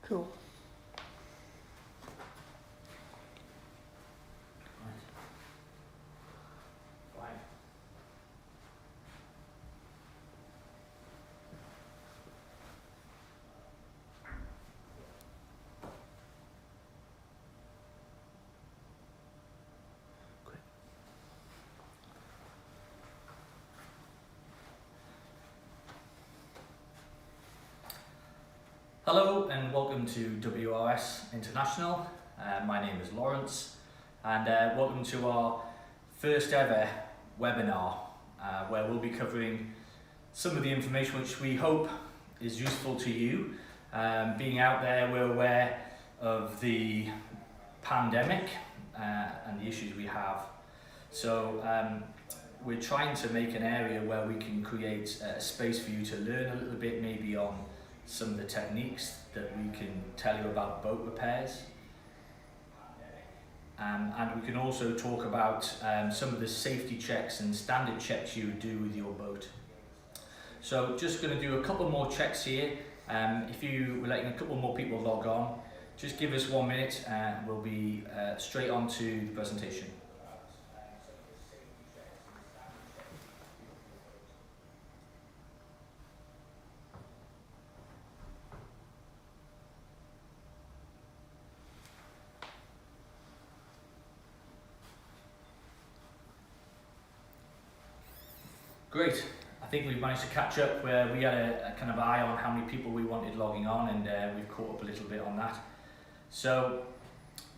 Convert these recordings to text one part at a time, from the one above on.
Cool. Hello and welcome to WRS International. My name is Lawrence and welcome to our first ever webinar where we'll be covering some of the information which we hope is useful to you. Being out there, we're aware of the pandemic and the issues we have. So we're trying to make an area where we can create a space for you to learn a little bit maybe on some of the techniques that we can tell you about boat repairs, and we can also talk about some of the safety checks and standard checks you would do with your boat. So just going to do a couple more checks here. If you were letting a couple more people log on, just give us 1 minute and we'll be straight on to the presentation. Great. I think we've managed to catch up where we had a kind of eye on how many people we wanted logging on, and we've caught up a little bit on that. So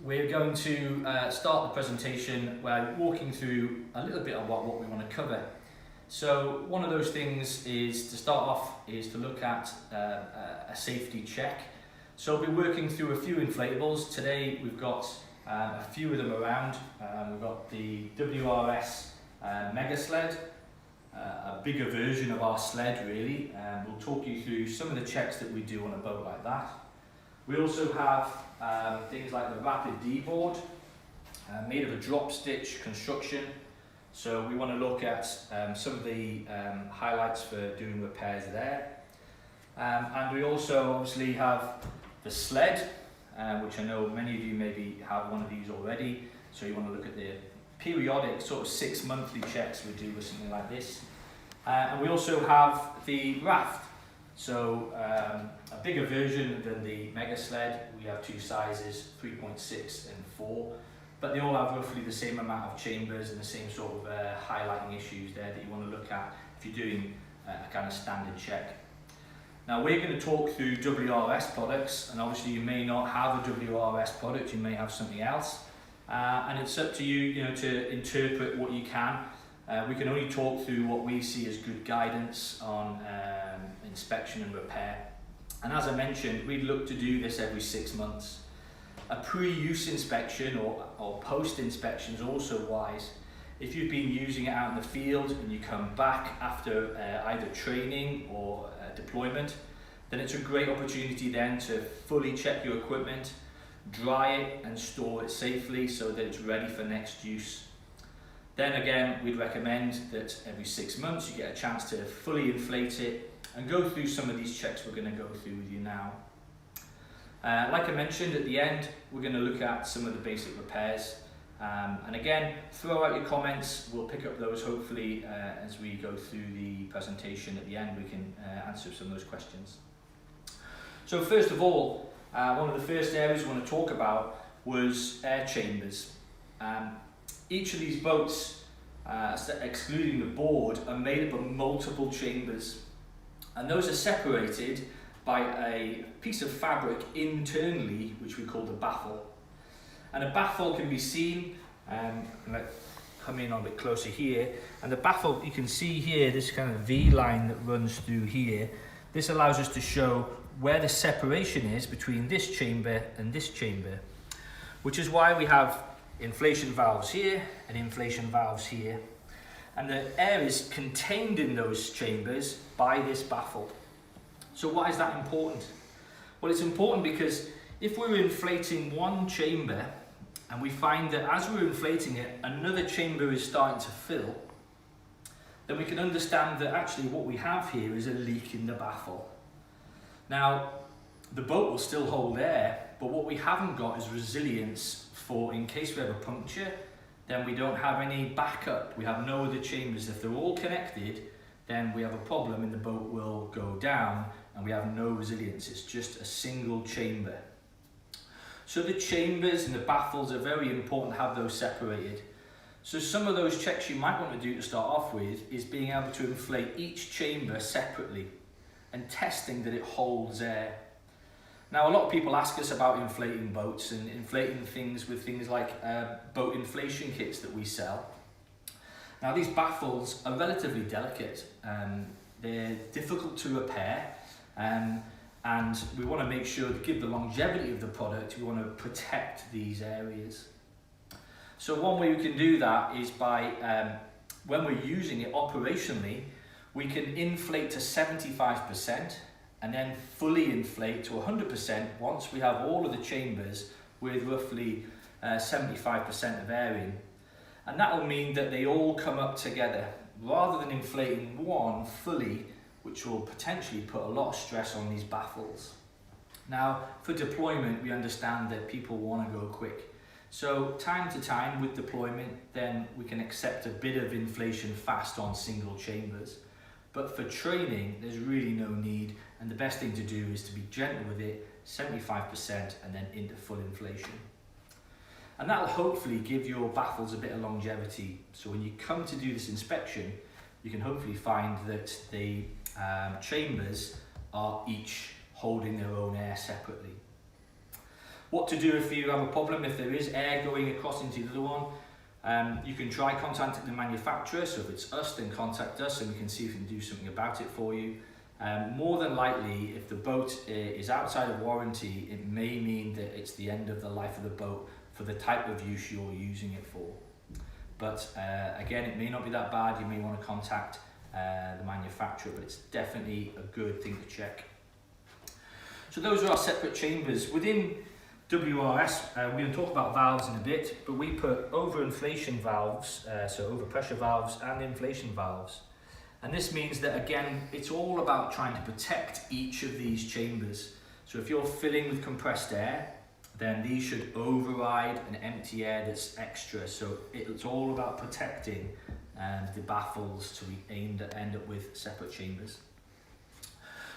we're going to start the presentation by walking through a little bit about what we want to cover. So one of those things is to start off is to look at a safety check. So we'll be working through a few inflatables. Today we've got a few of them around. We've got the WRS Mega Sled, a bigger version of our sled really. We'll talk you through some of the checks that we do on a boat like that. We also have things like the Rapid D board, made of a drop stitch construction. So we want to look at some of the highlights for doing repairs there. And we also obviously have the sled, which I know many of you maybe have one of these already. So you want to look at the periodic sort of 6 monthly checks we do with something like this. And we also have the Raft. So a bigger version than the Mega Sled. We have two sizes, 3.6 and 4, but they all have roughly the same amount of chambers and the same sort of highlighting issues there that you want to look at if you're doing a kind of standard check. Now we're going to talk through WRS products, and obviously you may not have a WRS product, you may have something else. And it's up to you, to interpret what you can. We can only talk through what we see as good guidance on inspection and repair. And as I mentioned, we'd look to do this every 6 months. A pre-use inspection or post-inspection is also wise. If you've been using it out in the field and you come back after either training or deployment, then it's a great opportunity then to fully check your equipment, dry it and store it safely so that it's ready for next use. Then again, we'd recommend that every 6 months you get a chance to fully inflate it and go through some of these checks we're going to go through with you now. Like I mentioned at the end, we're going to look at some of the basic repairs. And again, throw out your comments, we'll pick up those hopefully as we go through the presentation. At the end we can answer some of those questions. So first of all, one of the first areas we want to talk about was air chambers. Each of these boats, excluding the board, are made up of multiple chambers, and those are separated by a piece of fabric internally which we call the baffle. And a baffle can be seen, let's come in a bit closer here, and the baffle, you can see here this kind of V line that runs through here. This allows us to show where the separation is between this chamber and this chamber, which is why we have inflation valves here and inflation valves here, and the air is contained in those chambers by this baffle. So why is that important? Well, it's important because if we're inflating one chamber and we find that as we're inflating it another chamber is starting to fill, then we can understand that actually what we have here is a leak in the baffle. Now, the boat will still hold air, but what we haven't got is resilience for in case we have a puncture, then we don't have any backup. We have no other chambers. If they're all connected, then we have a problem and the boat will go down and we have no resilience. It's just a single chamber. So the chambers and the baffles are very important to have those separated. So some of those checks you might want to do to start off with is being able to inflate each chamber separately and testing that it holds air. Now, a lot of people ask us about inflating boats and inflating things with things like boat inflation kits that we sell. Now, these baffles are relatively delicate. They're difficult to repair, and we want to make sure to give the longevity of the product, we want to protect these areas. So one way we can do that is by, when we're using it operationally, we can inflate to 75%, and then fully inflate to 100% once we have all of the chambers with roughly 75% of air in. And that will mean that they all come up together, rather than inflating one fully, which will potentially put a lot of stress on these baffles. Now, for deployment, we understand that people want to go quick. So time to time with deployment, then we can accept a bit of inflation fast on single chambers. But for training, there's really no need, and the best thing to do is to be gentle with it, 75% and then into full inflation. And that'll hopefully give your baffles a bit of longevity. So when you come to do this inspection, you can hopefully find that the chambers are each holding their own air separately. What to do if you have a problem, if there is air going across into the other one? You can try contacting the manufacturer, so if it's us, then contact us and we can see if we can do something about it for you. More than likely, if the boat is outside of warranty, it may mean that it's the end of the life of the boat for the type of use you're using it for. But again, it may not be that bad. You may want to contact the manufacturer, but it's definitely a good thing to check. So those are our separate chambers. Within WRS, we're going to talk about valves in a bit, but we put overinflation valves, so overpressure valves and inflation valves. And this means that, again, it's all about trying to protect each of these chambers. So if you're filling with compressed air, then these should override an empty air that's extra. So it's all about protecting the baffles to end up with separate chambers.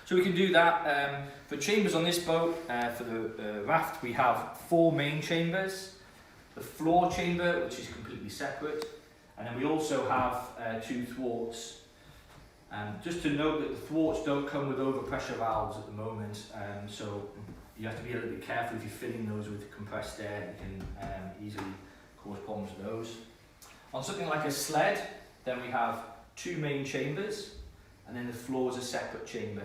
So we can do that. For chambers on this boat, for the raft, we have 4 main chambers, the floor chamber, which is completely separate, and then we also have 2 thwarts. Just to note that the thwarts don't come with overpressure valves at the moment, so you have to be a little bit careful if you're filling those with compressed air. You can easily cause problems with those. On something like a sled, then we have 2 main chambers, and then the floor is a separate chamber.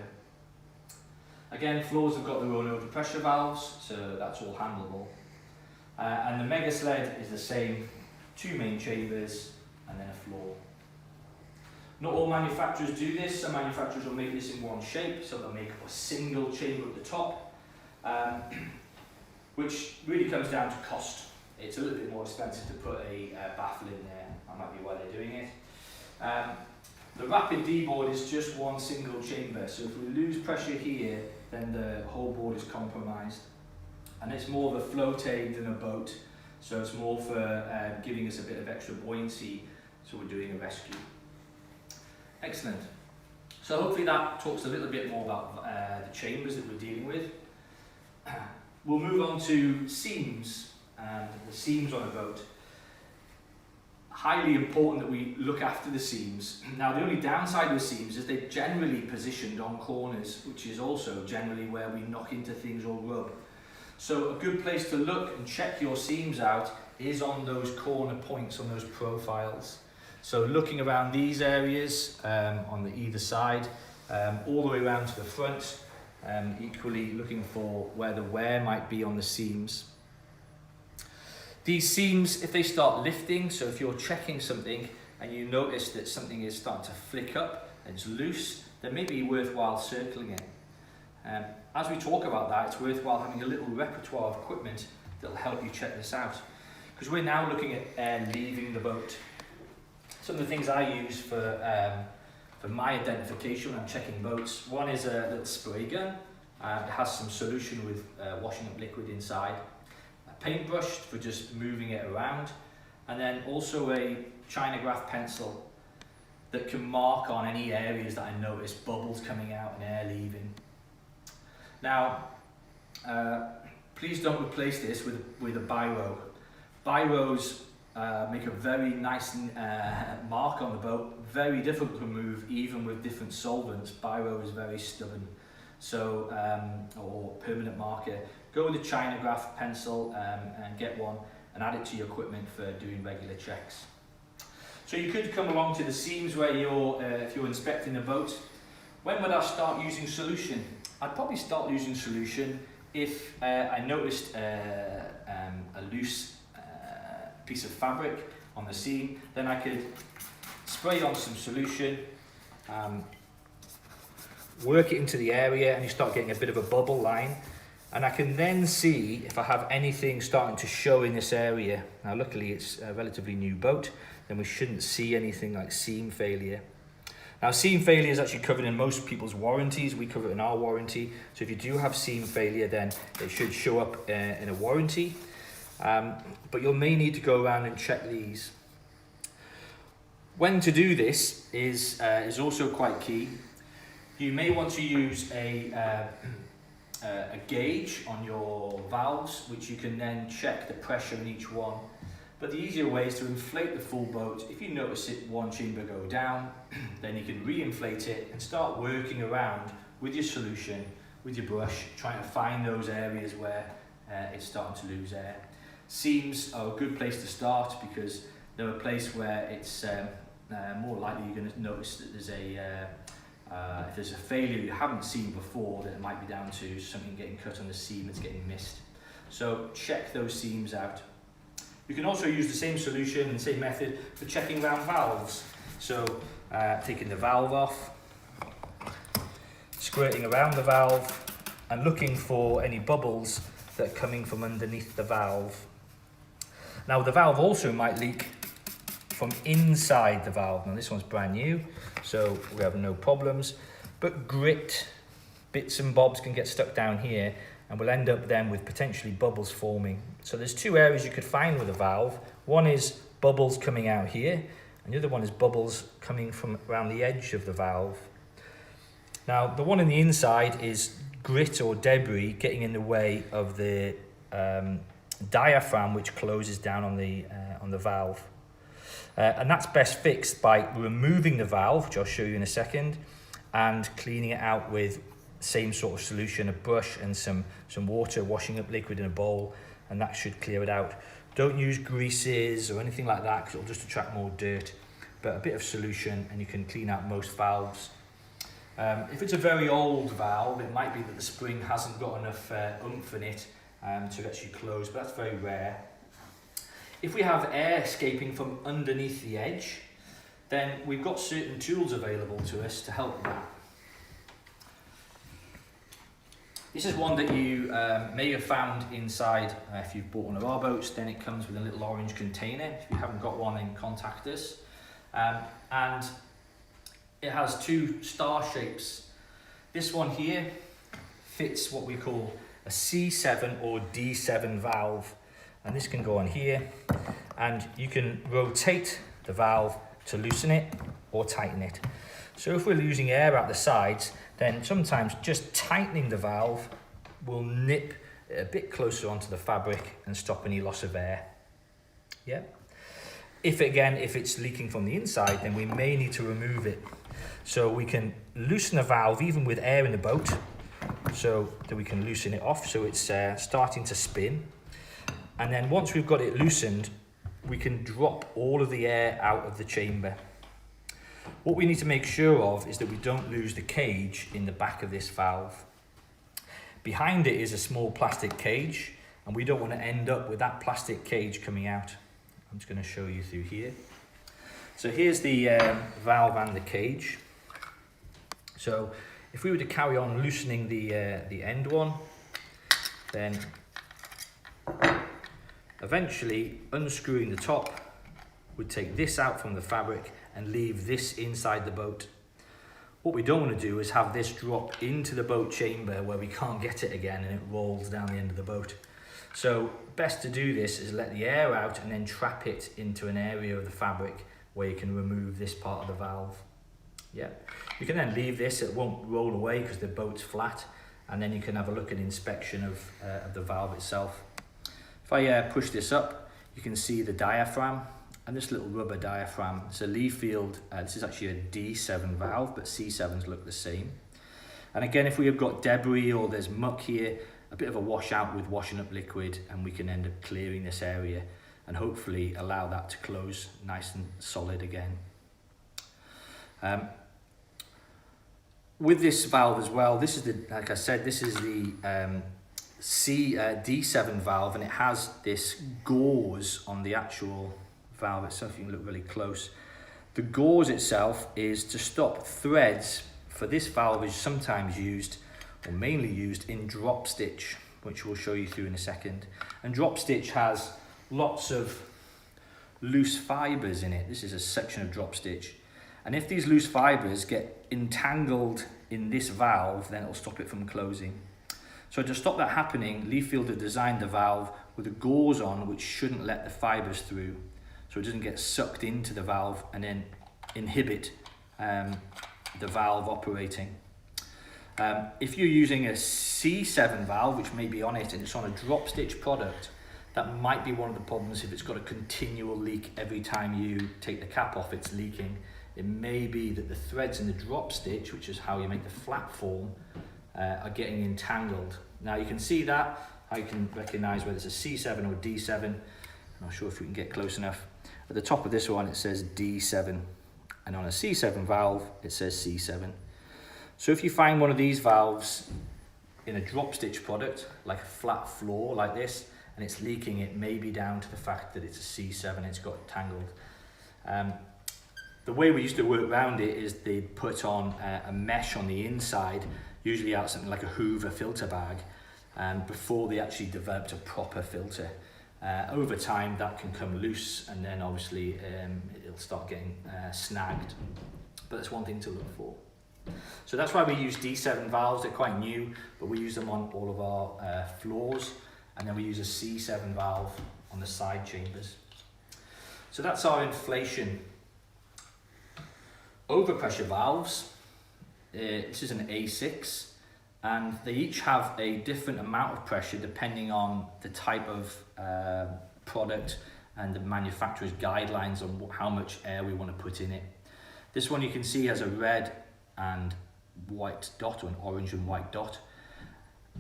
Again, floors have got their own overpressure valves, so that's all handleable. And the mega sled is the same, 2 main chambers and then a floor. Not all manufacturers do this. Some manufacturers will make this in one shape, so they'll make a single chamber at the top, which really comes down to cost. It's a little bit more expensive to put a baffle in there. That might be why they're doing it. The rapid D board is just one single chamber, so if we lose pressure here, then the whole board is compromised. And it's more of a float aid than a boat, so it's more for giving us a bit of extra buoyancy, so we're doing a rescue. Excellent. So hopefully that talks a little bit more about the chambers that we're dealing with. We'll move on to seams, and the seams on a boat. Highly important that we look after the seams. Now, the only downside with seams is they're generally positioned on corners, which is also generally where we knock into things or rub. So a good place to look and check your seams out is on those corner points, on those profiles. So looking around these areas on the either side, all the way around to the front, equally looking for where the wear might be on the seams. These seams, if they start lifting, so if you're checking something and you notice that something is starting to flick up and it's loose, then maybe worthwhile circling it. As we talk about that, it's worthwhile having a little repertoire of equipment that will help you check this out. Because we're now looking at air leaving the boat. Some of the things I use for my identification when I'm checking boats, one is a little spray gun. It has some solution with washing up liquid inside, a paintbrush for just moving it around, and then also a China graph pencil that can mark on any areas that I notice bubbles coming out and air leaving. Now, please don't replace this with a biro. Biros make a very nice mark on the boat, very difficult to remove even with different solvents. Biro is very stubborn, so or permanent marker. Go with a China graph pencil and get one and add it to your equipment for doing regular checks. So you could come along to the seams where if you're inspecting the boat. When would I start using solution? I'd probably start using solution if I noticed a loose piece of fabric on the seam. Then I could spray on some solution, work it into the area, and you start getting a bit of a bubble line. And I can then see if I have anything starting to show in this area. Now luckily it's a relatively new boat, then we shouldn't see anything like seam failure. Now seam failure is actually covered in most people's warranties. We cover it in our warranty. So if you do have seam failure, then it should show up in a warranty. But you may need to go around and check these. When to do this is also quite key. You may want to use a gauge on your valves, which you can then check the pressure in each one. But the easier way is to inflate the full boat. If you notice one chamber go down, then you can re-inflate it and start working around with your solution, with your brush, trying to find those areas where it's starting to lose air. Seams are a good place to start because they're a place where it's more likely you're going to notice that there's if there's a failure you haven't seen before, then it might be down to something getting cut on the seam that's getting missed. So check those seams out. You can also use the same solution and same method for checking around valves. So taking the valve off, squirting around the valve and looking for any bubbles that are coming from underneath the valve. Now the valve also might leak from inside the valve. Now this one's brand new, so we have no problems, but grit, bits and bobs can get stuck down here and we'll end up then with potentially bubbles forming. So there's two areas you could find with a valve. One is bubbles coming out here, and the other one is bubbles coming from around the edge of the valve. Now the one on the inside is grit or debris getting in the way of the diaphragm which closes down on the valve. And that's best fixed by removing the valve, which I'll show you in a second, and cleaning it out with same sort of solution, a brush and some water, washing up liquid in a bowl, and that should clear it out. Don't use greases or anything like that because it'll just attract more dirt, but a bit of solution and you can clean out most valves. If it's a very old valve, it might be that the spring hasn't got enough oomph in it to actually close, but that's very rare. If we have air escaping from underneath the edge, then we've got certain tools available to us to help that. This is one that you may have found inside if you've bought one of our boats. Then it comes with a little orange container. If you haven't got one, then contact us. And it has two star shapes. This one here fits what we call a C7 or D7 valve. And this can go on here, and you can rotate the valve to loosen it or tighten it. So if we're losing air out the sides, then sometimes just tightening the valve will nip it a bit closer onto the fabric and stop any loss of air. Yeah. If it's leaking from the inside, then we may need to remove it. So we can loosen the valve even with air in the boat, so that we can loosen it off so it's starting to spin. And then once we've got it loosened, we can drop all of the air out of the chamber. What we need to make sure of is that we don't lose the cage in the back of this valve. Behind it is a small plastic cage, and we don't want to end up with that plastic cage coming out. I'm just going to show you through here. So here's the valve and the cage. So if we were to carry on loosening the end one, then eventually unscrewing the top would take this out from the fabric and leave this inside the boat. What we don't want to do is have this drop into the boat chamber where we can't get it again and it rolls down the end of the boat. So best to do this is let the air out and then trap it into an area of the fabric where you can remove this part of the valve. Yeah, you can then leave this, it won't roll away because the boat's flat, and then you can have a look at inspection of the valve itself. If I push this up, you can see the diaphragm and this little rubber diaphragm. It's a Leafield, this is actually a D7 valve, but C7s look the same. And again, if we have got debris or there's muck here, a bit of a washout with washing up liquid, and we can end up clearing this area and hopefully allow that to close nice and solid again. With this valve as well, this is the, like I said, this is the D7 valve, and it has this gauze on the actual valve itself. You can look really close. The gauze itself is to stop threads. For this valve is sometimes used, or mainly used, in drop stitch, which we'll show you through in a second. And drop stitch has lots of loose fibers in it. This is a section of drop stitch. And if these loose fibers get entangled in this valve, then it'll stop it from closing. So to stop that happening, Leafield have designed the valve with a gauze on which shouldn't let the fibers through, so it doesn't get sucked into the valve and then inhibit the valve operating. If you're using a C7 valve, which may be on it, and it's on a drop stitch product, that might be one of the problems. If it's got a continual leak every time you take the cap off, it's leaking. It may be that the threads in the drop stitch, which is how you make the flat form, are getting entangled. Now you can see that, how you can recognize whether it's a C7 or D7. I'm not sure if we can get close enough. At the top of this one it says D7, and on a C7 valve it says C7. So if you find one of these valves in a drop stitch product, like a flat floor like this, and it's leaking, it may be down to the fact that it's a C7, it's got tangled. The way we used to work around it is they'd put on a mesh on the inside, usually out something like a Hoover filter bag, before they actually developed a proper filter. Over time that can come loose, and then obviously it'll start getting snagged, but that's one thing to look for. So that's why we use D7 valves. They're quite new, but we use them on all of our floors, and then we use a C7 valve on the side chambers. So that's our inflation. Overpressure valves, this is an A6, and they each have a different amount of pressure depending on the type of product and the manufacturer's guidelines on how much air we want to put in it. This one you can see has a red and white dot, or an orange and white dot.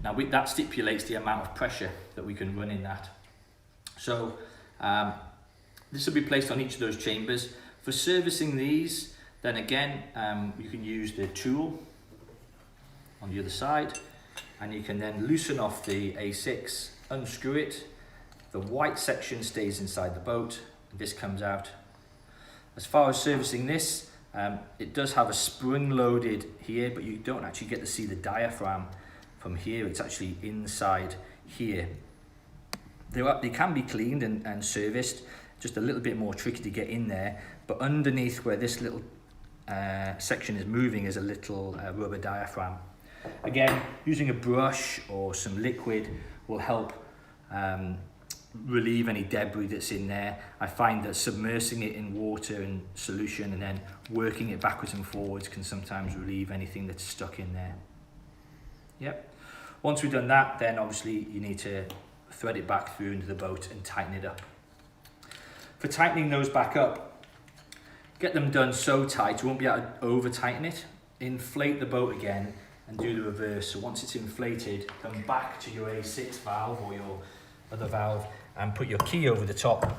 Now that stipulates the amount of pressure that we can run in that. So this will be placed on each of those chambers. For servicing these, then again, you can use the tool on the other side, and you can then loosen off the A6, unscrew it. The white section stays inside the boat, this comes out. As far as servicing this, it does have a spring loaded here, but you don't actually get to see the diaphragm from here. It's actually inside here. They can be cleaned and serviced, just a little bit more tricky to get in there, but underneath where this little section is moving is a little rubber diaphragm. Again, using a brush or some liquid will help relieve any debris that's in there. I find that submersing it in water and solution and then working it backwards and forwards can sometimes relieve anything that's stuck in there. Yep. Once we've done that, then obviously you need to thread it back through into the boat and tighten it up. For tightening those back up, get them done so tight you won't be able to over tighten it. Inflate the boat again and do the reverse. So once it's inflated, come back to your A6 valve or your other valve and put your key over the top,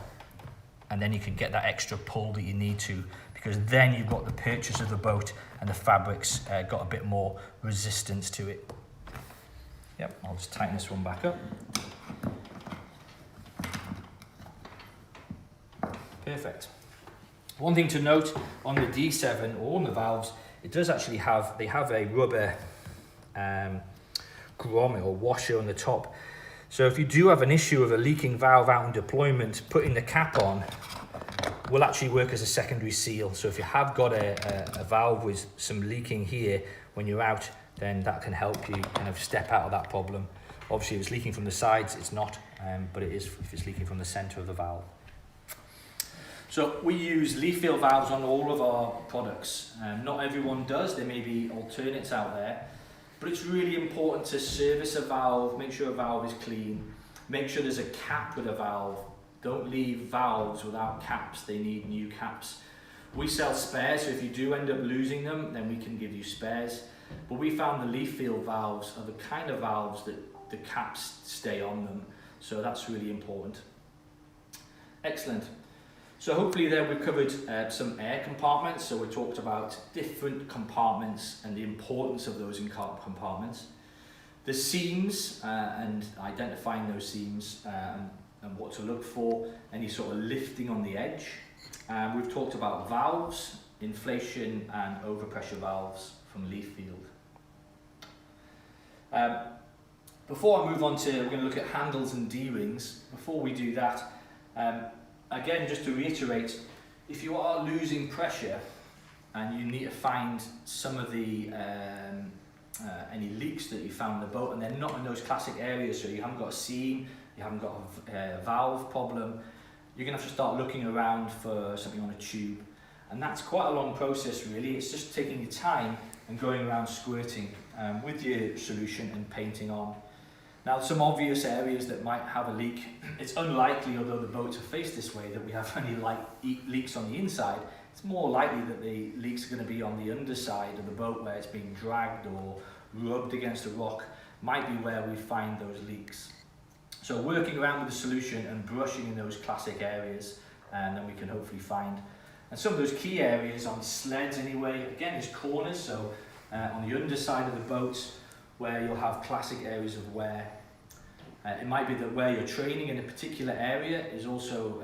and then you can get that extra pull that you need to, because then you've got the purchase of the boat and the fabric's got a bit more resistance to it. Yep, I'll just tighten this one back up. Perfect. One thing to note on the D7 or on the valves, it does actually have, they have a rubber grommet or washer on the top. So if you do have an issue of a leaking valve out in deployment, putting the cap on will actually work as a secondary seal. So if you have got a valve with some leaking here when you're out, then that can help you kind of step out of that problem. Obviously, if it's leaking from the sides, it's not, but it is if it's leaking from the center of the valve. So we use leaf fill valves on all of our products. Not everyone does, there may be alternates out there, but it's really important to service a valve, make sure a valve is clean, make sure there's a cap with a valve. Don't leave valves without caps, they need new caps. We sell spares, so if you do end up losing them, then we can give you spares. But we found the leaf fill valves are the kind of valves that the caps stay on them, so that's really important. Excellent. So hopefully there we've covered some air compartments. So we talked about different compartments and the importance of those in compartments. The seams and identifying those seams and what to look for, any sort of lifting on the edge. We've talked about valves, inflation and overpressure valves from leaf field. Before I move on to, we're going to look at handles and D-rings. Before we do that, again, just to reiterate, if you are losing pressure and you need to find some of the any leaks that you found in the boat, and they're not in those classic areas, so you haven't got a seam, you haven't got a valve problem, you're going to have to start looking around for something on a tube. And that's quite a long process really. It's just taking your time and going around squirting with your solution and painting on. Now, some obvious areas that might have a leak, it's unlikely, although the boats are faced this way, that we have any leaks on the inside. It's more likely that the leaks are going to be on the underside of the boat where it's being dragged or rubbed against a rock, might be where we find those leaks. So working around with the solution and brushing in those classic areas, and then we can hopefully find. And some of those key areas on sleds anyway, again, is corners, so on the underside of the boat, where you'll have classic areas of wear. It might be that where you're training in a particular area is also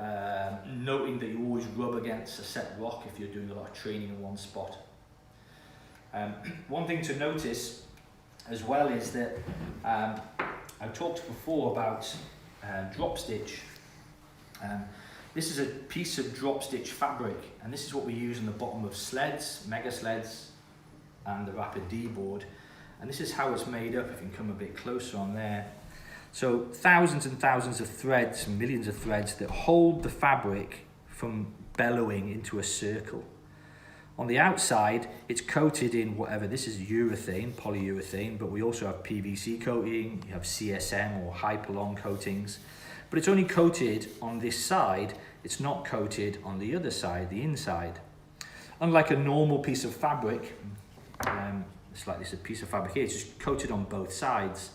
noting that you always rub against a set rock if you're doing a lot of training in one spot. One thing to notice as well is that I've talked before about drop stitch. This is a piece of drop stitch fabric, and this is what we use on the bottom of sleds, mega sleds, and the Rapid D board. And this is how it's made up, if you can come a bit closer on there. So thousands and thousands of threads, millions of threads that hold the fabric from bellowing into a circle. On the outside, it's coated in whatever, this is urethane, polyurethane, but we also have PVC coating, you have CSM or Hypalon coatings, but it's only coated on this side, it's not coated on the other side, the inside. Unlike a normal piece of fabric, it's like this, a piece of fabric here, it's just coated on both sides.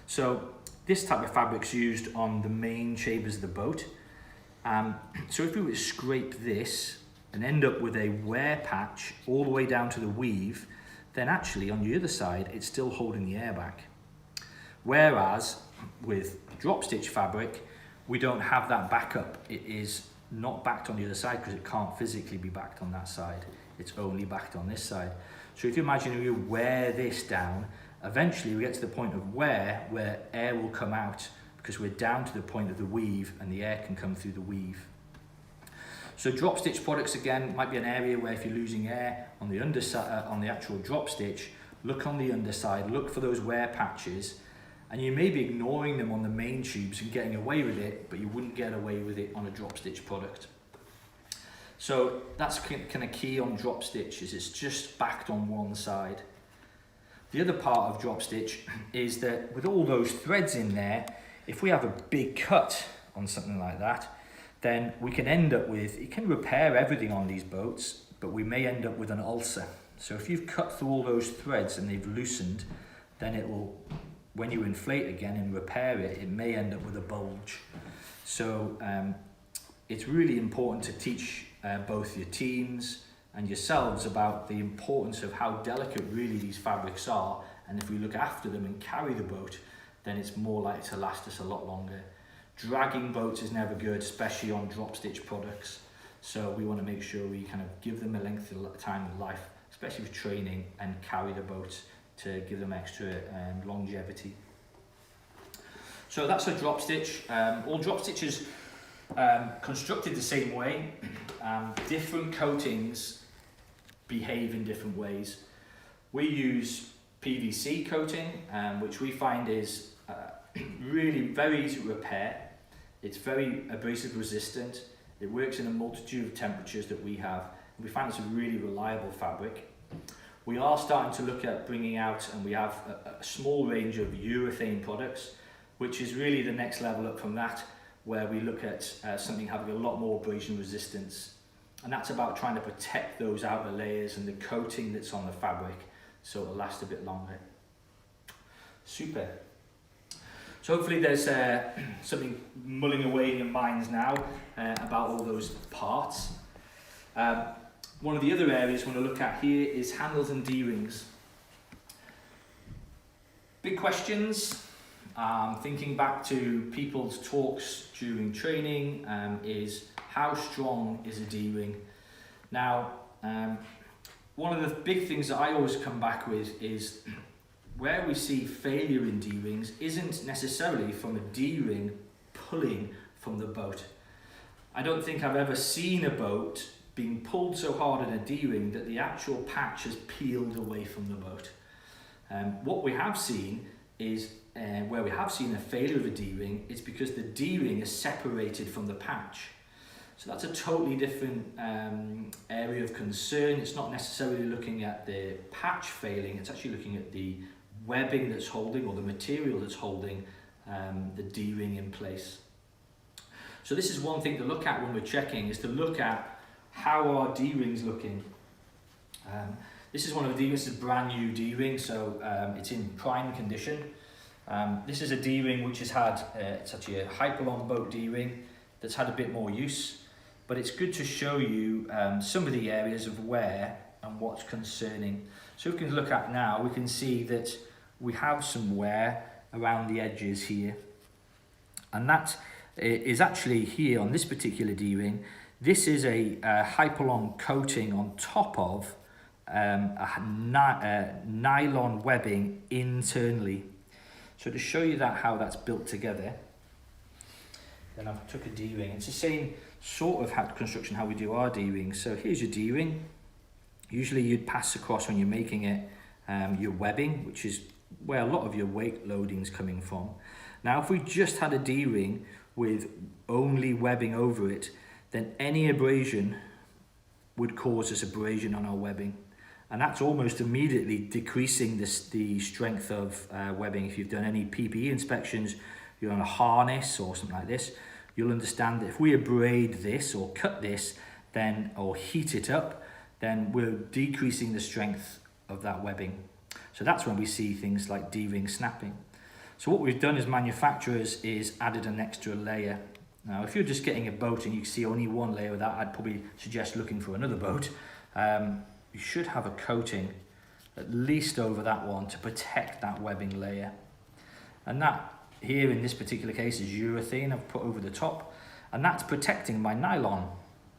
So this type of fabric's used on the main chambers of the boat. So if we were to scrape this and end up with a wear patch all the way down to the weave, then actually on the other side, it's still holding the air back. Whereas with drop stitch fabric, we don't have that backup. It is not backed on the other side because it can't physically be backed on that side. It's only backed on this side. So if you imagine you wear this down, eventually we get to the point of wear where air will come out because we're down to the point of the weave and the air can come through the weave. So drop stitch products again might be an area where if you're losing air on the underside, on the actual drop stitch, look on the underside, look for those wear patches, and you may be ignoring them on the main tubes and getting away with it, but you wouldn't get away with it on a drop stitch product. So that's kind of key on drop stitch, is it's just backed on one side. The other part of drop stitch is that with all those threads in there, if we have a big cut on something like that, then we can end up with, you can repair everything on these boats, but we may end up with an ulcer. So if you've cut through all those threads and they've loosened, then it will, when you inflate again and repair it, it may end up with a bulge. So it's really important to teach both your teams and yourselves about the importance of how delicate really these fabrics are, and if we look after them and carry the boat, then it's more likely to last us a lot longer. Dragging boats is never good, especially on drop stitch products, so we want to make sure we kind of give them a length of time of life, especially with training, and carry the boats to give them extra longevity. So that's a drop stitch. All drop stitches constructed the same way. different coatings behave in different ways. We use PVC coating, which we find is really very easy to repair. It's very abrasive resistant. It works in a multitude of temperatures that we have. We find it's a really reliable fabric. We are starting to look at bringing out, and we have a small range of urethane products, which is really the next level up from that, where we look at something having a lot more abrasion resistance. And that's about trying to protect those outer layers and the coating that's on the fabric so it'll last a bit longer. Super. So hopefully there's something mulling away in your minds now about all those parts. One of the other areas we want to look at here is handles and D-rings. Big questions. Thinking back to people's talks during training is how strong is a D-ring? Now, one of the big things that I always come back with is where we see failure in D-rings isn't necessarily from a D-ring pulling from the boat. I don't think I've ever seen a boat being pulled so hard in a D-ring that the actual patch has peeled away from the boat. What we have seen is where we have seen a failure of a D-ring, it's because the D-ring is separated from the patch. So that's a totally different area of concern. It's not necessarily looking at the patch failing, it's actually looking at the webbing that's holding, or the material that's holding the D-ring in place. So this is one thing to look at when we're checking, is to look at how are D-rings looking. This is one of the D-rings, this is a brand new D-ring, so it's in prime condition. This is a D-ring which has had, it's actually a Hypalon boat D-ring that's had a bit more use, but it's good to show you some of the areas of wear and what's concerning. So if we can look at now, we can see that we have some wear around the edges here, and that is actually here on this particular D-ring. This is a Hypalon coating on top of nylon webbing internally. So to show you that how that's built together, then I've took a D-ring. It's the same sort of construction how we do our D-rings. So here's your D-ring. Usually you'd pass across when you're making it your webbing, which is where a lot of your weight loading is coming from. Now if we just had a D-ring with only webbing over it, then any abrasion would cause us abrasion on our webbing. And that's almost immediately decreasing the strength of webbing. If you've done any PPE inspections, you're on a harness or something like this, you'll understand that if we abrade this or cut this, then or heat it up, then we're decreasing the strength of that webbing. So that's when we see things like D-ring snapping. So what we've done as manufacturers is added an extra layer. Now, if you're just getting a boat and you see only one layer of that, I'd probably suggest looking for another boat. You should have a coating at least over that one to protect that webbing layer. And that here in this particular case is urethane I've put over the top, and that's protecting my nylon.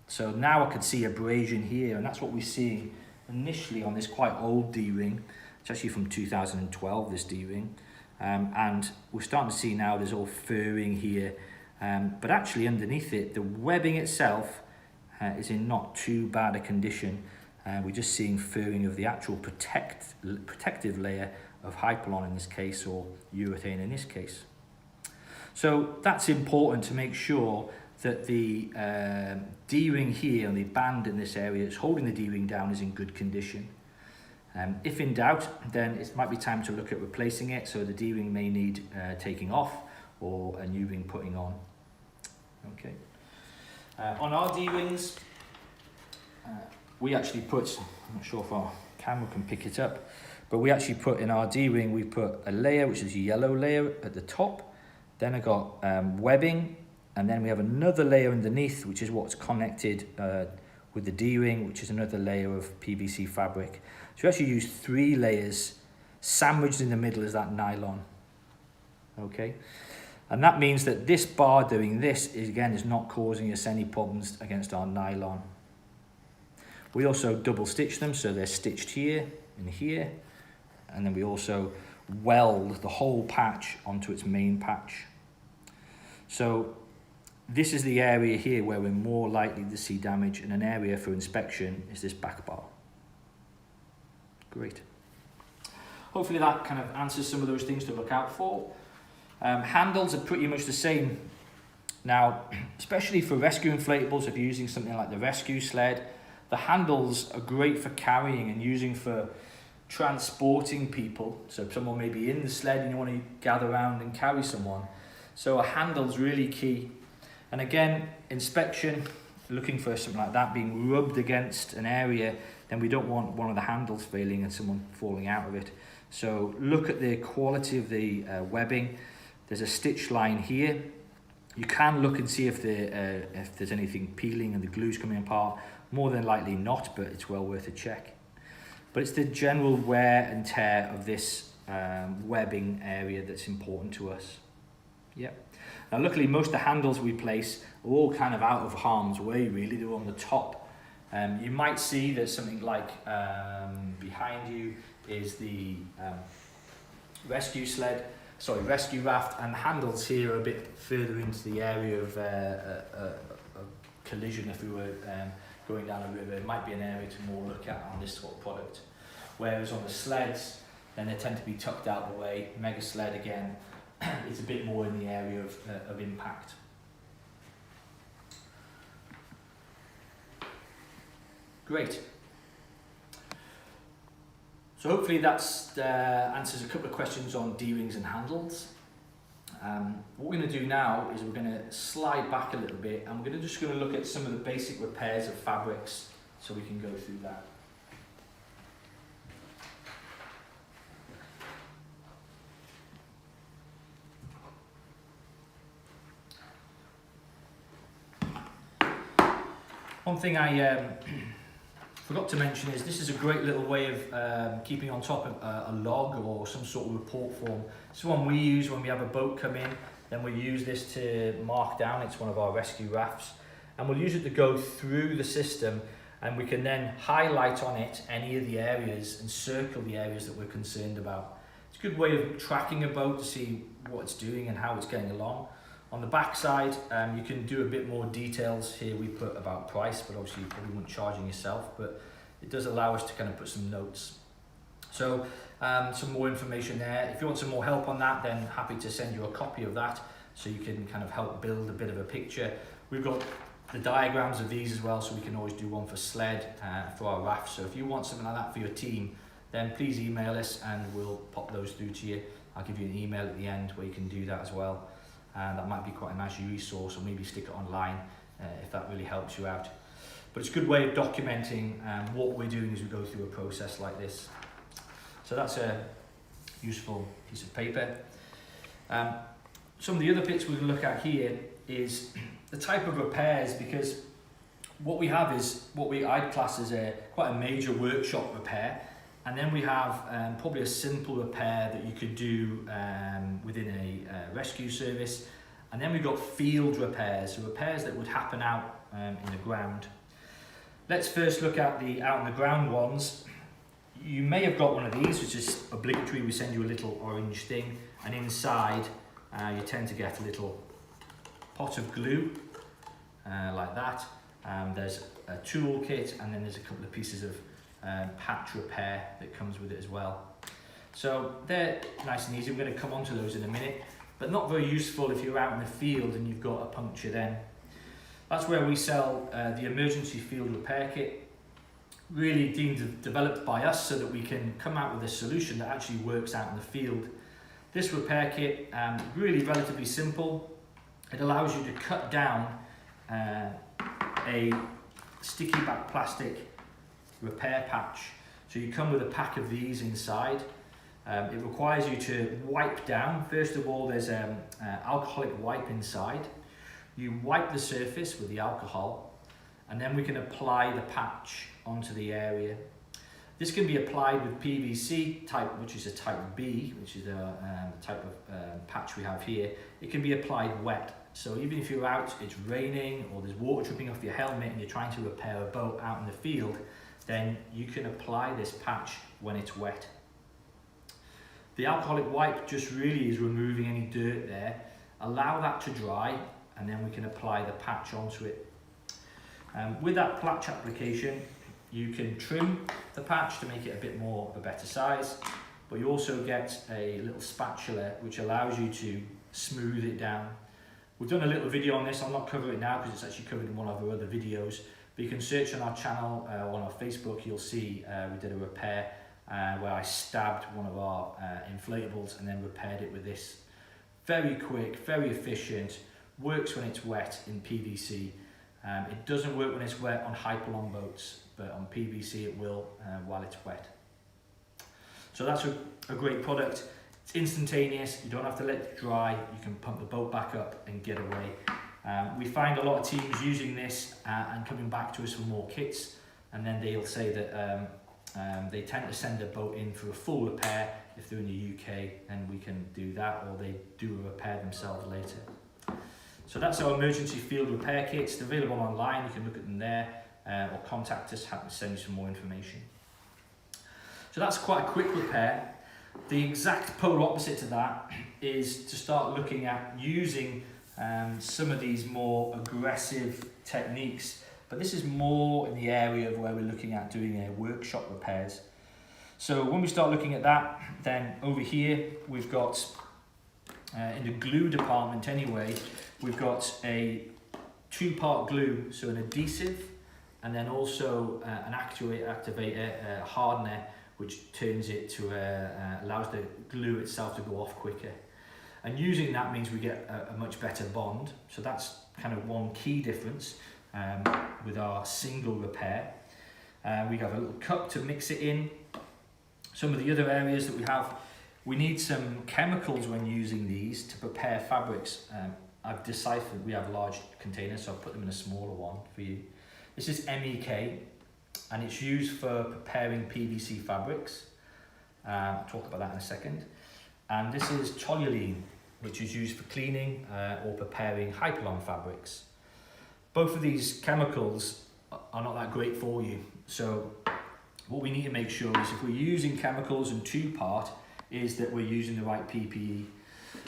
So now I could see abrasion here, and that's what we're seeing initially on this quite old D-ring. It's actually from 2012, this D-ring. And we're starting to see now there's all furring here. But actually underneath it, the webbing itself is in not too bad a condition. We're just seeing furring of the actual protective layer of Hypalon in this case, or urethane in this case. So that's important to make sure that the D-ring here and the band in this area that's holding the D-ring down is in good condition. If in doubt, then it might be time to look at replacing it, so the D-ring may need taking off or a new ring putting on. Okay. On our D-rings, we actually put, I'm not sure if our camera can pick it up, but we actually put in our D-ring, we put a layer which is a yellow layer at the top, then I got webbing, and then we have another layer underneath which is what's connected with the D-ring, which is another layer of PVC fabric. So we actually use 3 layers, sandwiched in the middle is that nylon. Okay, and that means that this bar doing this is not causing us any problems against our nylon. We also double stitch them, so they're stitched here and here, and then we also weld the whole patch onto its main patch. So this is the area here where we're more likely to see damage, and an area for inspection is this back bar. Great. Hopefully that kind of answers some of those things to look out for. Handles are pretty much the same. Now, especially for rescue inflatables, if you're using something like the Rescue Sled, the handles are great for carrying and using for transporting people. So if someone may be in the sled and you want to gather around and carry someone. So a handle's really key. And again, inspection, looking for something like that being rubbed against an area, then we don't want one of the handles failing and someone falling out of it. So look at the quality of the webbing. There's a stitch line here. You can look and see if there's anything peeling and the glue's coming apart. More than likely not, but it's well worth a check. But it's the general wear and tear of this webbing area that's important to us. Yep. Now luckily most of the handles we place are all kind of out of harm's way really, they're on the top. You might see there's something like behind you is the rescue raft, and the handles here are a bit further into the area of collision. If we were going down a river, it might be an area to more look at on this sort of product. Whereas on the sleds, then they tend to be tucked out the way. Mega sled again, it's a bit more in the area of impact. Great. So hopefully that answers a couple of questions on D-rings and handles. What we're going to do now is we're going to slide back a little bit, and we're just going to look at some of the basic repairs of fabrics so we can go through that. One thing I forgot to mention is this is a great little way of keeping on top of a log or some sort of report form. It's one we use when we have a boat come in, then we'll use this to mark down. It's one of our rescue rafts, and we'll use it to go through the system, and we can then highlight on it any of the areas and circle the areas that we're concerned about. It's a good way of tracking a boat to see what it's doing and how it's getting along. On the back side, you can do a bit more details. Here we put about price, but obviously you probably won't charging yourself, but it does allow us to kind of put some notes. So some more information there. If you want some more help on that, then happy to send you a copy of that so you can kind of help build a bit of a picture. We've got the diagrams of these as well, so we can always do one for sled, for our raft. So if you want something like that for your team, then please email us and we'll pop those through to you. I'll give you an email at the end where you can do that as well. And that might be quite a nice resource, or maybe stick it online if that really helps you out. But it's a good way of documenting what we're doing as we go through a process like this. So that's a useful piece of paper. Some of the other bits we're going to look at here is the type of repairs, because what we have is what I'd class as quite a major workshop repair. And then we have probably a simple repair that you could do within a rescue service. And then we've got field repairs, so repairs that would happen out in the ground. Let's first look at the out in the ground ones. You may have got one of these, which is obligatory. We send you a little orange thing, and inside you tend to get a little pot of glue like that. There's a tool kit, and then there's a couple of pieces of patch repair that comes with it as well. So they're nice and easy. We're going to come on to those in a minute, but not very useful if you're out in the field and you've got a puncture then. That's where we sell the emergency field repair kit, really developed by us so that we can come out with a solution that actually works out in the field. This repair kit, really relatively simple. It allows you to cut down a sticky back plastic repair patch. So you come with a pack of these inside. It requires you to wipe down. First of all, there's alcoholic wipe inside. You wipe the surface with the alcohol, and then we can apply the patch onto the area. This can be applied with PVC type, which is a type B, which is a type of patch we have here. It can be applied wet. So even if you're out, it's raining, or there's water dripping off your helmet and you're trying to repair a boat out in the field, then you can apply this patch when it's wet. The alcoholic wipe just really is removing any dirt there. Allow that to dry, and then we can apply the patch onto it. With that patch application, you can trim the patch to make it a bit more of a better size, but you also get a little spatula which allows you to smooth it down. We've done a little video on this. I'll not cover it now because it's actually covered in one of our other videos, but you can search on our channel or on our Facebook. You'll see we did a repair where I stabbed one of our inflatables and then repaired it with this. Very quick, very efficient, works when it's wet in PVC. It doesn't work when it's wet on hyperlong boats, but on PVC it will while it's wet. So that's a great product. It's instantaneous, you don't have to let it dry, you can pump the boat back up and get away. We find a lot of teams using this and coming back to us for more kits, and then they'll say that they tend to send their boat in for a full repair if they're in the UK, and we can do that, or they do a repair themselves later. So that's our emergency field repair kits. They're available online, you can look at them there, or contact us, happy to send you some more information. So that's quite a quick repair. The exact polar opposite to that is to start looking at using some of these more aggressive techniques, but this is more in the area of where we're looking at doing workshop repairs. So when we start looking at that, then over here we've got, in the glue department anyway, we've got a two-part glue, so an adhesive, and then also an activator, a hardener, which turns it to allows the glue itself to go off quicker. And using that means we get a much better bond. So that's kind of one key difference with our single repair. We have a little cup to mix it in. Some of the other areas that we need some chemicals when using these to prepare fabrics. I've deciphered, we have large containers, so I've put them in a smaller one for you. This is MEK, and it's used for preparing PVC fabrics. I'll talk about that in a second. And this is toluene, which is used for cleaning or preparing hyperlong fabrics. Both of these chemicals are not that great for you. So what we need to make sure is if we're using chemicals in two-part, is that we're using the right PPE.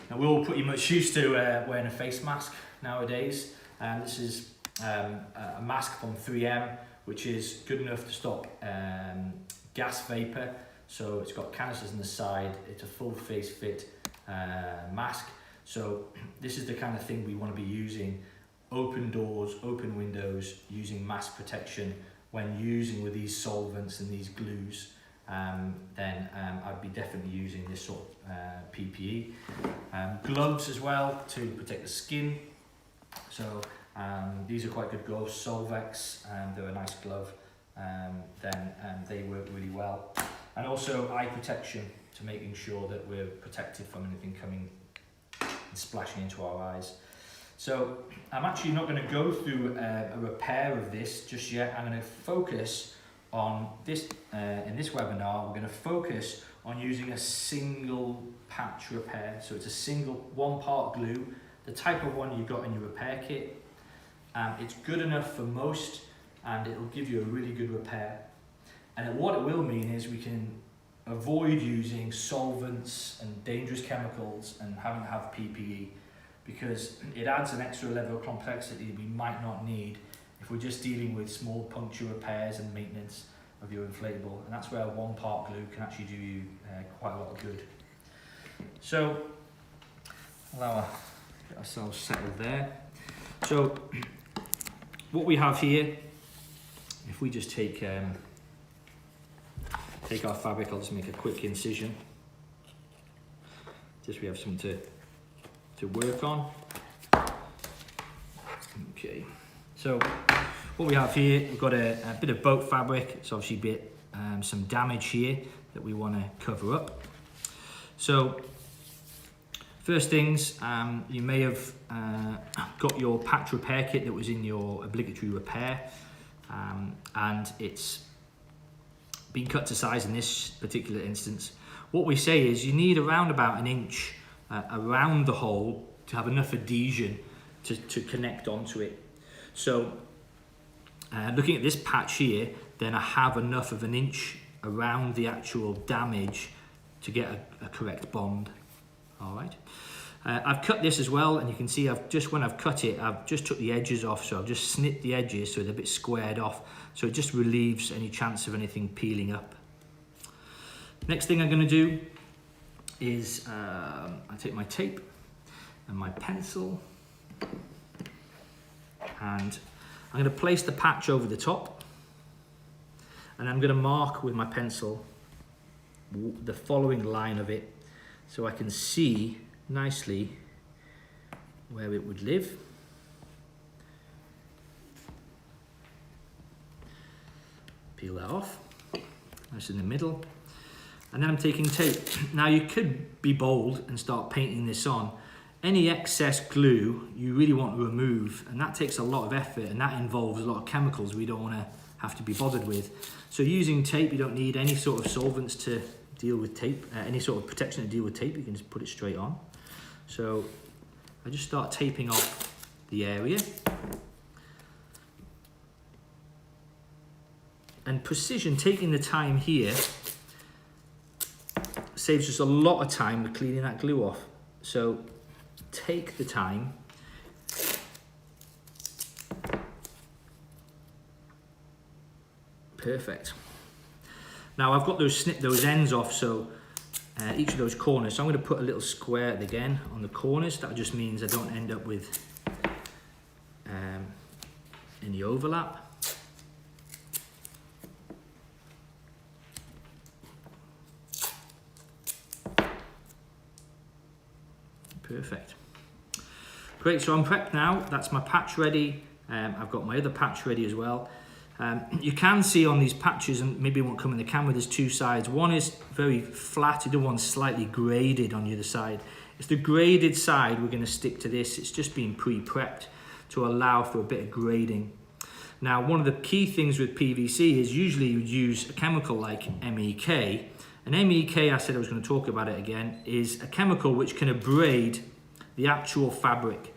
Now we're all pretty much used to wearing a face mask nowadays. This is a mask from 3M, which is good enough to stop gas vapor. So it's got canisters on the side, it's a full face fit mask. So this is the kind of thing we want to be using. Open doors, open windows, using mask protection when using with these solvents and these glues. Then I'd be definitely using this sort of PPE. Gloves as well to protect the skin. So these are quite good gloves. Solvex, they're a nice glove. They work really well. And also eye protection to making sure that we're protected from anything coming and splashing into our eyes. So I'm actually not going to go through a repair of this just yet. I'm going to focus on this, in this webinar, we're going to focus on using a single patch repair. So it's a single one-part glue, the type of one you got in your repair kit. It's good enough for most, and it'll give you a really good repair. And what it will mean is we can avoid using solvents and dangerous chemicals and having to have PPE, because it adds an extra level of complexity we might not need if we're just dealing with small puncture repairs and maintenance of your inflatable. And that's where one part glue can actually do you quite a lot of good. So allow get ourselves settled there. So what we have here, if we just take our fabric, I'll just make a quick incision. Just we have something to work on. Okay, so what we have here, we've got a bit of boat fabric. It's obviously a bit some damage here that we want to cover up. So first things, you may have got your patch repair kit that was in your obligatory repair, and it's been cut to size in this particular instance. What we say is you need around about an inch around the hole to have enough adhesion to connect onto it. So looking at this patch here, then I have enough of an inch around the actual damage to get a correct bond. All right. I've cut this as well, and you can see when I've cut it, I've just took the edges off, so I've just snipped the edges so they're a bit squared off, so it just relieves any chance of anything peeling up. Next thing I'm going to do is I take my tape and my pencil, and I'm going to place the patch over the top, and I'm going to mark with my pencil the following line of it so I can see nicely where it would live. Peel that off, nice in the middle. And then I'm taking tape. Now you could be bold and start painting this on. Any excess glue you really want to remove, and that takes a lot of effort, and that involves a lot of chemicals we don't want to have to be bothered with. So using tape, you don't need any sort of solvents to deal with tape, any sort of protection to deal with tape, you can just put it straight on. So I just start taping off the area. And precision, taking the time here, saves us a lot of time with cleaning that glue off. So take the time. Perfect. Now I've got snipped those ends off, so each of those corners. So I'm going to put a little square again on the corners. That just means I don't end up with any overlap. Perfect. Great, so I'm prepped now. That's my patch ready. I've got my other patch ready as well. You can see on these patches, and maybe it won't come in the camera, there's two sides. One is very flat, the other one's slightly graded on the other side. It's the graded side we're going to stick to this. It's just been pre-prepped to allow for a bit of grading. Now, one of the key things with PVC is usually you'd use a chemical like MEK. And MEK, I said I was going to talk about it again, is a chemical which can abrade the actual fabric.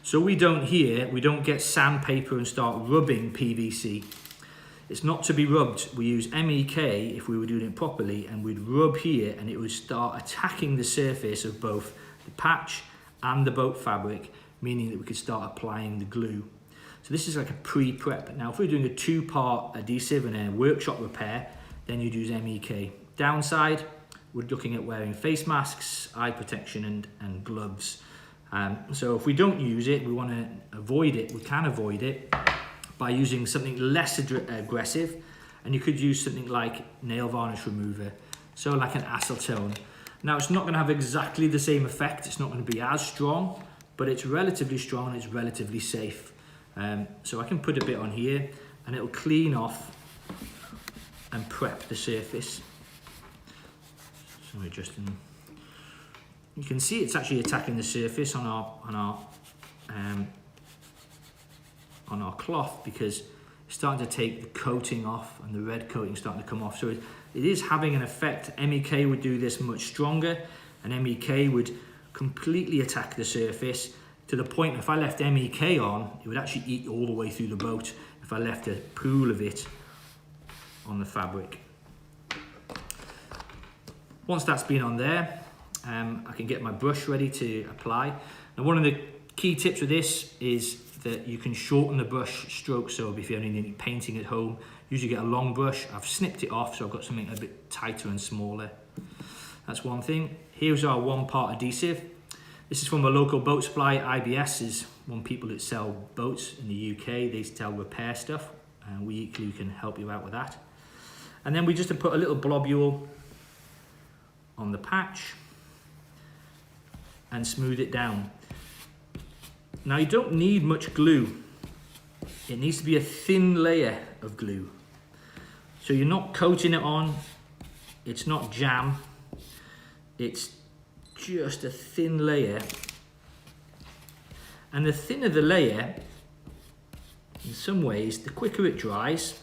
So we don't get sandpaper and start rubbing PVC. It's not to be rubbed. We use MEK if we were doing it properly, and we'd rub here and it would start attacking the surface of both the patch and the boat fabric, meaning that we could start applying the glue. So this is like a pre-prep. Now if we're doing a two-part adhesive and a workshop repair, then you'd use MEK. Downside, we're looking at wearing face masks, eye protection and gloves. So if we don't use it, we want to avoid it. We can avoid it by using something less aggressive, and you could use something like nail varnish remover, so like an acetone. Now it's not going to have exactly the same effect, it's not going to be as strong, but it's relatively strong and it's relatively safe. So I can put a bit on here and it'll clean off and prep the surface. So you can see it's actually attacking the surface on our cloth, because it's starting to take the coating off and the red coating starting to come off. So it is having an effect. MEK would do this much stronger, and MEK would completely attack the surface to the point if I left MEK on, it would actually eat all the way through the boat if I left a pool of it on the fabric. Once that's been on there, I can get my brush ready to apply. Now one of the key tips with this is that you can shorten the brush stroke, so if you're only painting at home, usually get a long brush. I've snipped it off, so I've got something a bit tighter and smaller. That's one thing. Here's our one-part adhesive. This is from a local boat supply. IBS is one people that sell boats in the UK. They sell repair stuff, and we equally can help you out with that. And then we just put a little globule on the patch and smooth it down. Now you don't need much glue. It needs to be a thin layer of glue. So you're not coating it on, it's not jam, it's just a thin layer. And the thinner the layer, in some ways, the quicker it dries,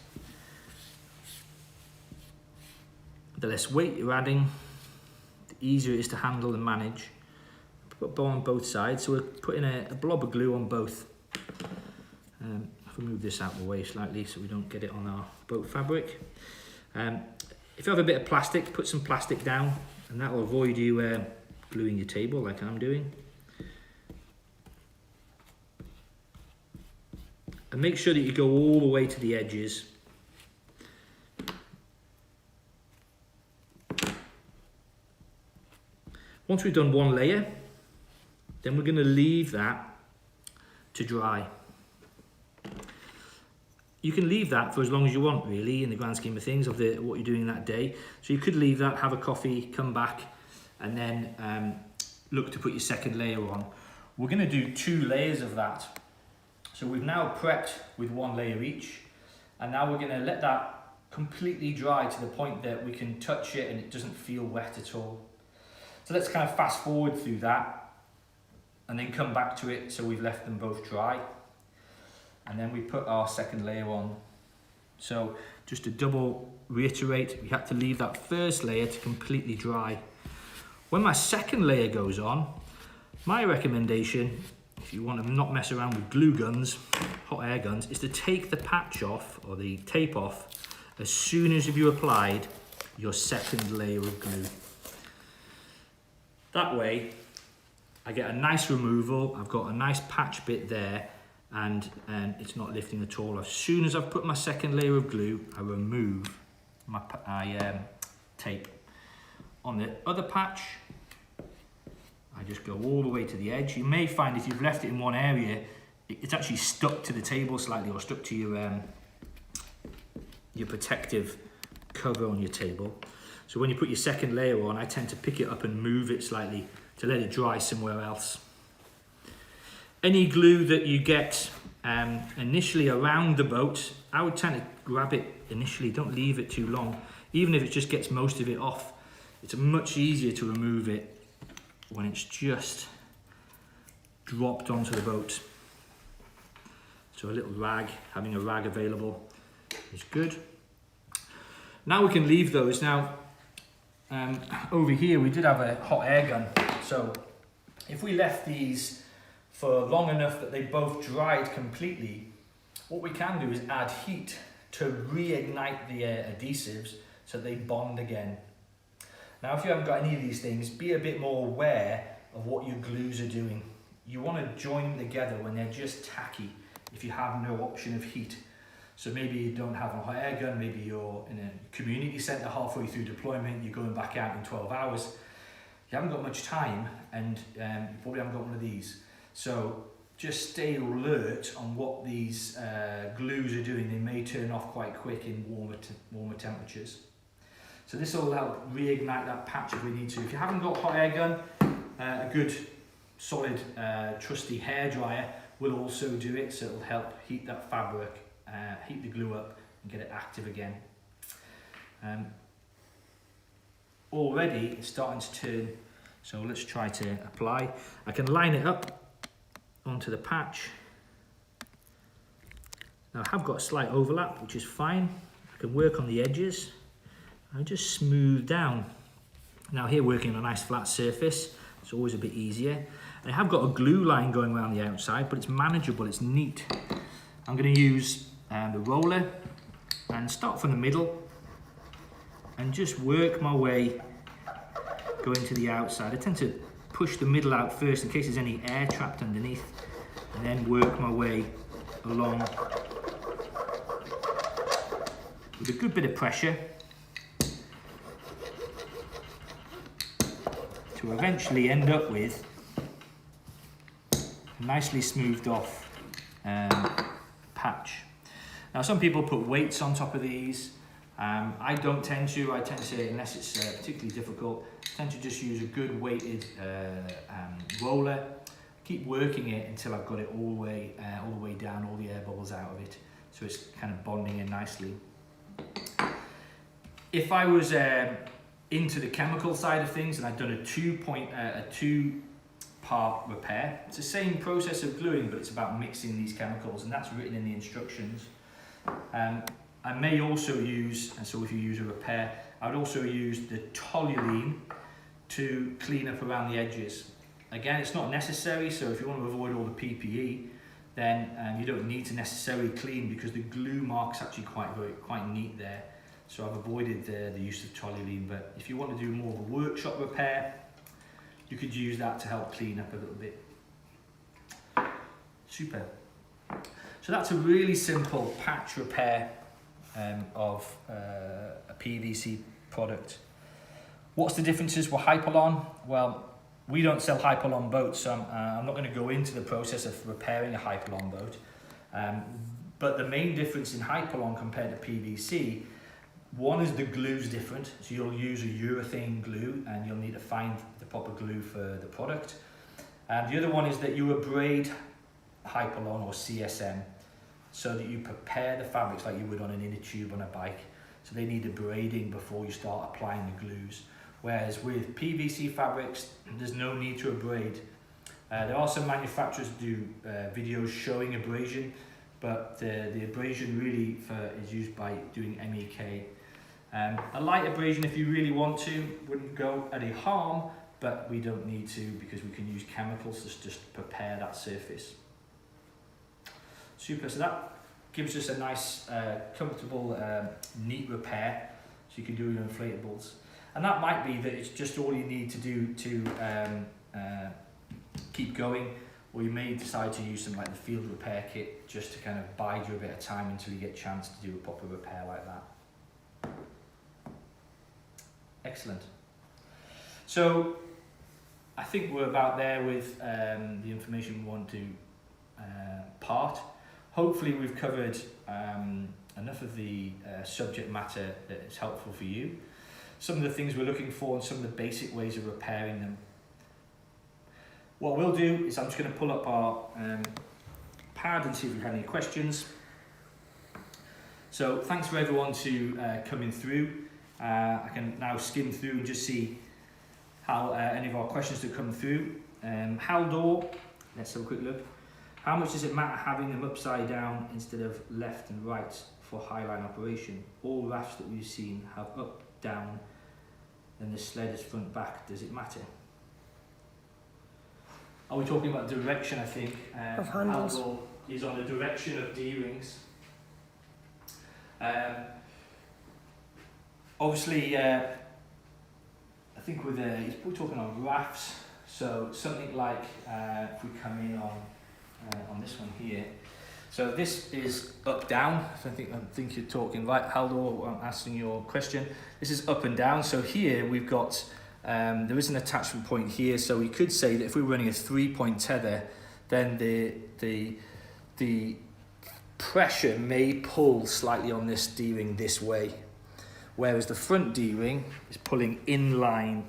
the less weight you're adding, the easier it is to handle and manage. Put on both sides, so we're putting a blob of glue on both. If we move this out of the way slightly so we don't get it on our boat fabric. If you have a bit of plastic, put some plastic down, and that will avoid you gluing your table like I'm doing. And make sure that you go all the way to the edges. Once we've done one layer, then we're going to leave that to dry. You can leave that for as long as you want, really, in the grand scheme of things, of what you're doing that day. So you could leave that, have a coffee, come back, and then look to put your second layer on. We're going to do 2 layers of that. So we've now prepped with 1 layer each, and now we're going to let that completely dry to the point that we can touch it and it doesn't feel wet at all. So let's kind of fast forward through that and then come back to it so we've left them both dry. And then we put our second layer on. So just to double reiterate, we had to leave that first layer to completely dry. When my second layer goes on, my recommendation, if you want to not mess around with glue guns, hot air guns, is to take the patch off or the tape off as soon as you applied your second layer of glue. That way, I get a nice removal, I've got a nice patch bit there, and it's not lifting at all. As soon as I've put my second layer of glue, I remove my tape. On the other patch, I just go all the way to the edge. You may find if you've left it in one area, it's actually stuck to the table slightly, or stuck to your protective cover on your table. So when you put your second layer on, I tend to pick it up and move it slightly to let it dry somewhere else. Any glue that you get initially around the boat, I would tend to grab it initially, don't leave it too long. Even if it just gets most of it off, it's much easier to remove it when it's just dropped onto the boat. So a little rag, having a rag available is good. Now we can leave those. Now, over here we did have a hot air gun. So if we left these for long enough that they both dried completely, what we can do is add heat to reignite the adhesives so they bond again. Now, if you haven't got any of these things, be a bit more aware of what your glues are doing. You want to join them together when they're just tacky, if you have no option of heat. So maybe you don't have a hot air gun, maybe you're in a community centre halfway through deployment, you're going back out in 12 hours. You haven't got much time, and you probably haven't got one of these. So just stay alert on what these glues are doing. They may turn off quite quick in warmer temperatures. So this will help reignite that patch if we need to. If you haven't got hot air gun, a good solid trusty hairdryer will also do it. So it'll help heat that fabric, heat the glue up and get it active again. Already it's starting to turn, so let's try to apply. I can line it up onto the patch. Now I have got a slight overlap, which is fine. I can work on the edges. I just smooth down. Now here, working on a nice flat surface, it's always a bit easier. And I have got a glue line going around the outside, but it's manageable, it's neat. I'm going to use the roller and start from the middle and just work my way going to the outside. I tend to push the middle out first in case there's any air trapped underneath, and then work my way along with a good bit of pressure to eventually end up with a nicely smoothed off patch. Now some people put weights on top of these. I don't tend to. I tend to, unless it's particularly difficult, I tend to just use a good weighted roller. Keep working it until I've got it all the way down, all the air bubbles out of it, so it's kind of bonding in nicely. If I was into the chemical side of things and I'd done a two-part repair, it's the same process of gluing, but it's about mixing these chemicals, and that's written in the instructions. I may also use, and so if you use a repair, I would also use the toluene to clean up around the edges. Again, it's not necessary, so if you want to avoid all the PPE, then you don't need to necessarily clean, because the glue mark's actually quite neat there. So I've avoided the use of toluene, but if you want to do more of a workshop repair, you could use that to help clean up a little bit. Super. So that's a really simple patch repair of a PVC product. What's the differences with Hypalon? Well, we don't sell Hypalon boats, so I'm not going to go into the process of repairing a Hypalon boat. But the main difference in Hypalon compared to PVC, one is the glue's different. So you'll use a urethane glue and you'll need to find the proper glue for the product. And the other one is that you abrade Hypalon or CSM so that you prepare the fabrics like you would on an inner tube on a bike. So they need abrading before you start applying the glues. Whereas with PVC fabrics, there's no need to abrade. There are some manufacturers who do videos showing abrasion, but the abrasion really is used by doing MEK. A light abrasion, if you really want to, wouldn't go any harm, but we don't need to because we can use chemicals to just prepare that surface. Super, so that gives us a nice, comfortable, neat repair, so you can do your inflatables. And that might be that it's just all you need to do to keep going, or you may decide to use something like the field repair kit just to kind of bide you a bit of time until you get a chance to do a proper repair like that. Excellent. So I think we're about there with the information we want to part. Hopefully we've covered enough of the subject matter that is helpful for you. Some of the things we're looking for and some of the basic ways of repairing them. What we'll do is I'm just going to pull up our pad and see if we have any questions. So thanks for everyone to coming through. I can now skim through and just see how any of our questions that come through. Haldor, let's have a quick look. How much does it matter having them upside down instead of left and right for highline operation? All rafts that we've seen have up, down, and the sled is front, back. Does it matter? Are we talking about direction, I think? Of handles. Haldor is on the direction of D-rings. Obviously, I think with we're talking on rafts, so something like if we come in on this one here, so this is up down. So I think you're talking right, Haldor. I'm asking your question. This is up and down. So here we've got there is an attachment point here. So we could say that if we were running a 3-point tether, then the pressure may pull slightly on this D-ring this way, whereas the front D-ring is pulling in line,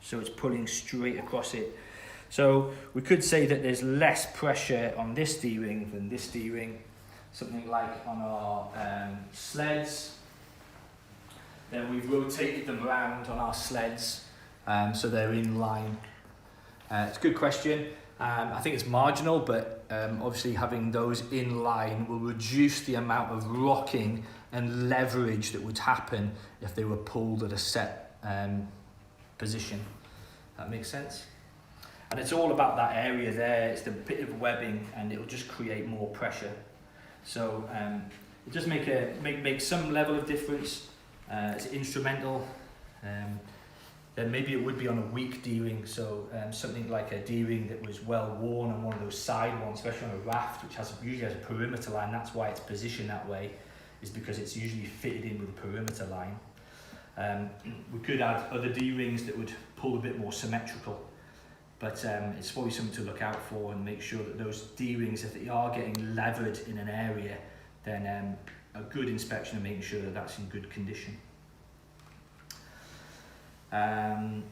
so it's pulling straight across it. So we could say that there's less pressure on this D-ring than this D-ring. Something like on our sleds, then we've rotated them around on our sleds, so they're in line. It's a good question. I think it's marginal, but obviously having those in line will reduce the amount of rocking and leverage that would happen if they were pulled at a set position. That makes sense? And it's all about that area there. It's the bit of webbing, and it will just create more pressure. So it does make some level of difference. It's instrumental. Then maybe it would be on a weak D-ring, so something like a D-ring that was well worn on one of those side ones, especially on a raft, which usually has a perimeter line. That's why it's positioned that way, is because it's usually fitted in with a perimeter line. We could add other D-rings that would pull a bit more symmetrical, but it's probably something to look out for and make sure that those D-rings, if they are getting levered in an area, then a good inspection and making sure that that's in good condition. Some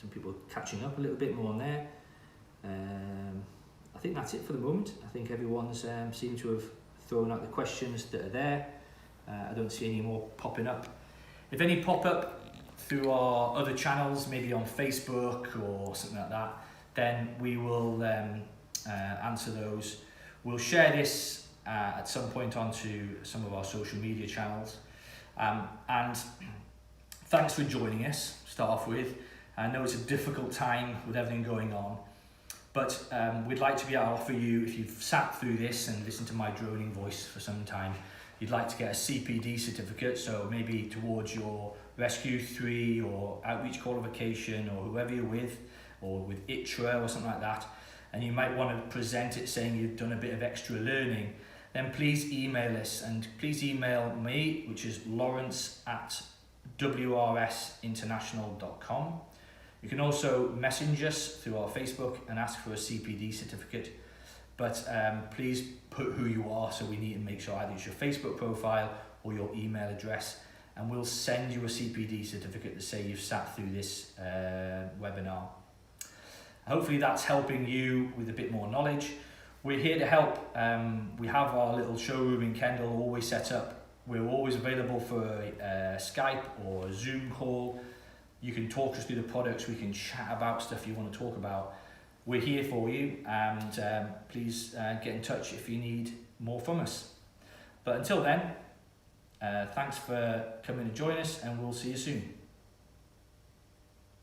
people catching up a little bit more on there. I think that's it for the moment. I think everyone's seemed to have thrown out the questions that are there. I don't see any more popping up. If any pop up through our other channels, maybe on Facebook or something like that, then we will answer those. We'll share this at some point onto some of our social media channels. And thanks for joining us, to start off with. I know it's a difficult time with everything going on, but we'd like to be able to offer you, if you've sat through this and listened to my droning voice for some time, you'd like to get a CPD certificate, so maybe towards your Rescue 3 or outreach qualification or whoever you're with, or with ITRA or something like that, and you might want to present it saying you've done a bit of extra learning, then please email us, and please email me, which is lawrence@wrsinternational.com. You can also message us through our Facebook and ask for a CPD certificate, but please put who you are, so we need to make sure either it's your Facebook profile or your email address, and we'll send you a CPD certificate to say you've sat through this webinar. Hopefully that's helping you with a bit more knowledge. We're here to help. We have our little showroom in Kendal always set up. We're always available for a Skype or a Zoom call. You can talk us through the products. We can chat about stuff you want to talk about. We're here for you, and please get in touch if you need more from us. But until then, thanks for coming to join us, and we'll see you soon.